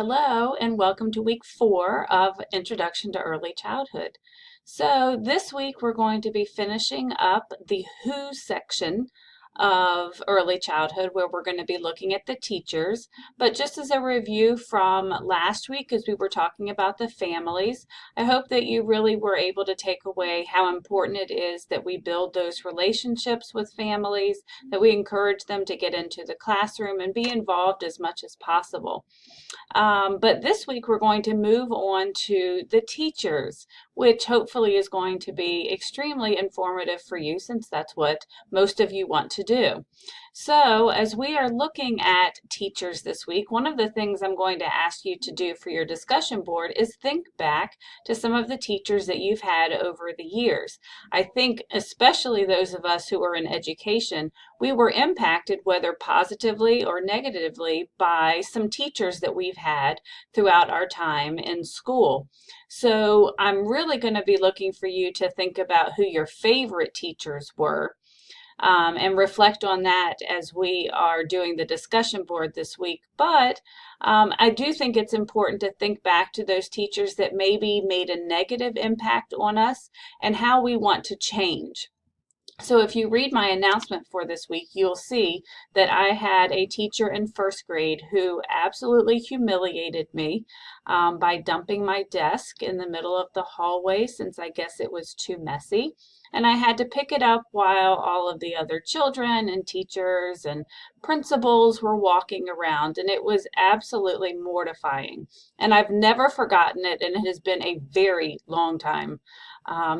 Hello and welcome to week 4 of Introduction to Early Childhood. So this week we're going to be finishing up the Who section of early childhood, where we're going to be looking at the teachers. But just as a review from last week, as we were talking about the families, I hope that you really were able to take away how important it is that we build those relationships with families, that we encourage them to get into the classroom and be involved as much as possible. But this week we're going to move on to the teachers, which hopefully is going to be extremely informative for you, since that's what most of you want to do. So as we are looking at teachers this week, one of the things I'm going to ask you to do for your discussion board is think back to some of the teachers that you've had over the years. I think especially those of us who are in education, we were impacted, whether positively or negatively, by some teachers that we've had throughout our time in school. So I'm really going to be looking for you to think about who your favorite teachers were, and reflect on that as we are doing the discussion board this week. But I do think it's important to think back to those teachers that maybe made a negative impact on us and how we want to change. So if you read my announcement for this week, you'll see that I had a teacher in first grade who absolutely humiliated me by dumping my desk in the middle of the hallway, since I guess it was too messy. And I had to pick it up while all of the other children and teachers and principals were walking around, and it was absolutely mortifying. And I've never forgotten it, and it has been a very long time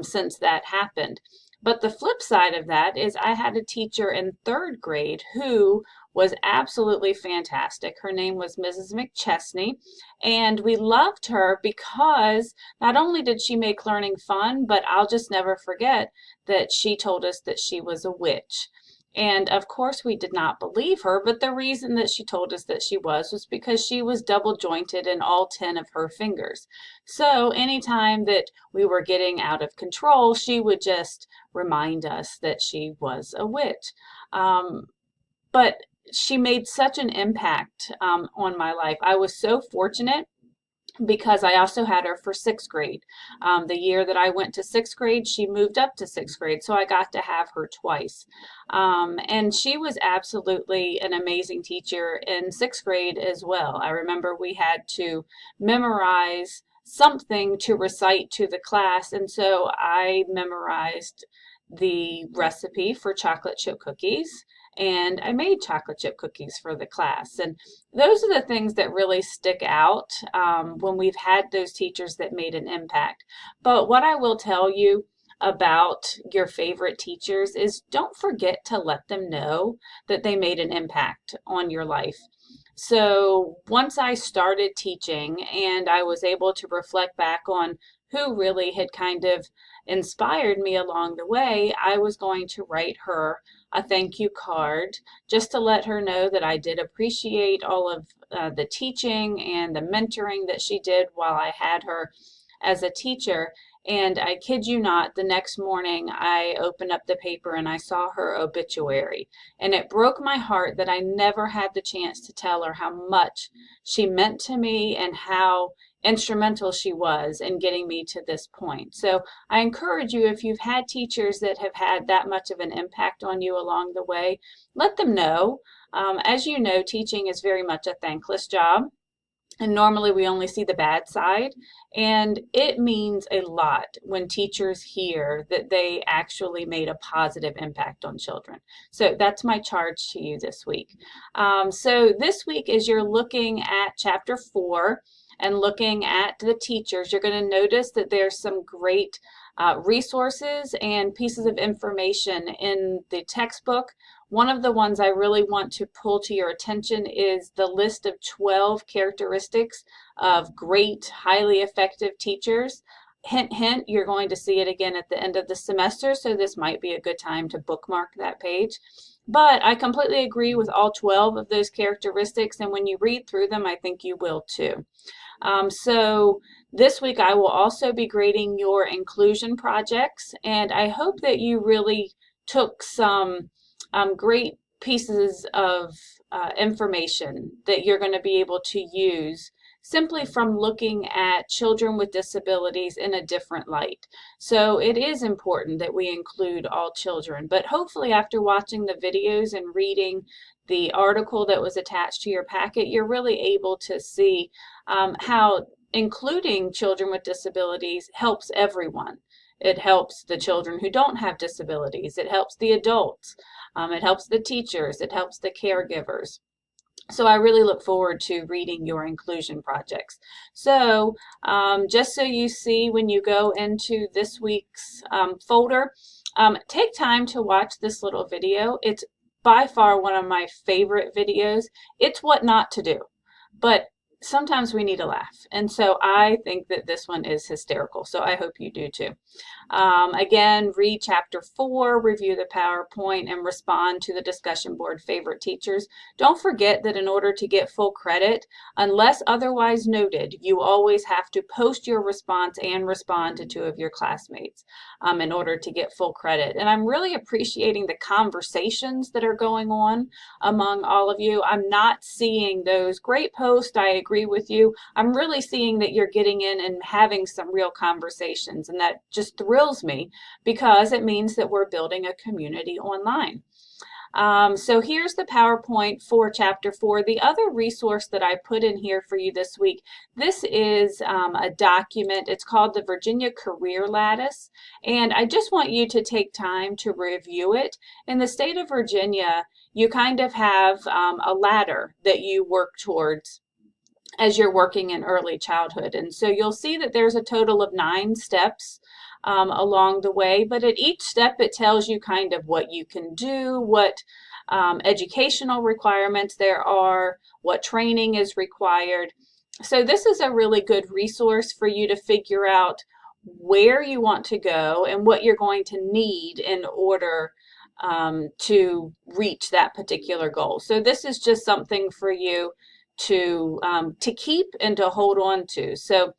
since that happened. But the flip side of that is I had a teacher in third grade who was absolutely fantastic. Her name was Mrs. McChesney, and we loved her because not only did she make learning fun, but I'll just never forget that she told us that she was a witch. And of course we did not believe her, but the reason that she told us that she was because she was double jointed in all 10 of her fingers. So anytime that we were getting out of control, she would just remind us that she was a witch. But she made such an impact on my life. I was so fortunate because I also had her for sixth grade. The year that I went to sixth grade, she moved up to sixth grade, so I got to have her twice. And she was absolutely an amazing teacher in sixth grade as well. I remember we had to memorize something to recite to the class, and so I memorized the recipe for chocolate chip cookies, and I made chocolate chip cookies for the class. And those are the things that really stick out when we've had those teachers that made an impact. But what I will tell you about your favorite teachers is don't forget to let them know that they made an impact on your life. So once I started teaching and I was able to reflect back on who really had kind of inspired me along the way, I was going to write her a thank you card just to let her know that I did appreciate all of the teaching and the mentoring that she did while I had her as a teacher. And I kid you not, the next morning I opened up the paper and I saw her obituary. And it broke my heart that I never had the chance to tell her how much she meant to me and how instrumental she was in getting me to this point. So I encourage you, if you've had teachers that have had that much of an impact on you along the way, let them know. As you know, teaching is very much a thankless job. And normally we only see the bad side, and it means a lot when teachers hear that they actually made a positive impact on children. So that's my charge to you this week. So this week, as you're looking at chapter 4 and looking at the teachers, you're going to notice that there's some great resources and pieces of information in the textbook. One of the ones I really want to pull to your attention is the list of 12 characteristics of great, highly effective teachers. Hint, hint, you're going to see it again at the end of the semester, so this might be a good time to bookmark that page. But I completely agree with all 12 of those characteristics, and when you read through them, I think you will too. So this week I will also be grading your inclusion projects, and I hope that you really took some great pieces of information that you're going to be able to use simply from looking at children with disabilities in a different light. So it is important that we include all children, but hopefully after watching the videos and reading the article that was attached to your packet, you're really able to see how including children with disabilities helps everyone. It helps the children who don't have disabilities. It helps the adults. It helps the teachers. It helps the caregivers. So I really look forward to reading your inclusion projects. So just so you see when you go into this week's folder, take time to watch this little video. It's by far one of my favorite videos. It's what not to do, but sometimes we need a laugh. And so I think that this one is hysterical. So I hope you do too. Again, read chapter 4, review the PowerPoint, and respond to the discussion board favorite teachers. Don't forget that in order to get full credit, unless otherwise noted, you always have to post your response and respond to 2 of your classmates in order to get full credit. And I'm really appreciating the conversations that are going on among all of you. I'm not seeing those great posts. I agree with you. I'm really seeing that you're getting in and having some real conversations, and that just thrills me because it means that we're building a community online. So here's the PowerPoint for Chapter 4. The other resource that I put in here for you this week, this is a document. It's called the Virginia Career Lattice, and I just want you to take time to review it. In the state of Virginia, you kind of have a ladder that you work towards as you're working in early childhood. And so you'll see that there's a total of 9 steps along the way, but at each step it tells you kind of what you can do, what educational requirements there are, what training is required. So this is a really good resource for you to figure out where you want to go and what you're going to need in order to reach that particular goal. So this is just something for you to keep and to hold on to. So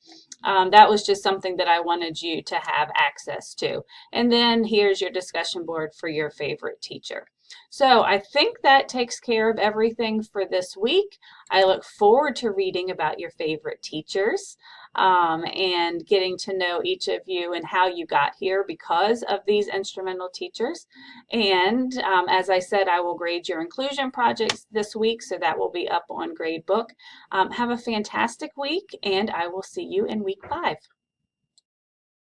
that was just something that I wanted you to have access to. And then here's your discussion board for your favorite teacher. So I think that takes care of everything for this week. I look forward to reading about your favorite teachers and getting to know each of you and how you got here because of these instrumental teachers. And as I said, I will grade your inclusion projects this week, so that will be up on Gradebook. Have a fantastic week, and I will see you in week 5.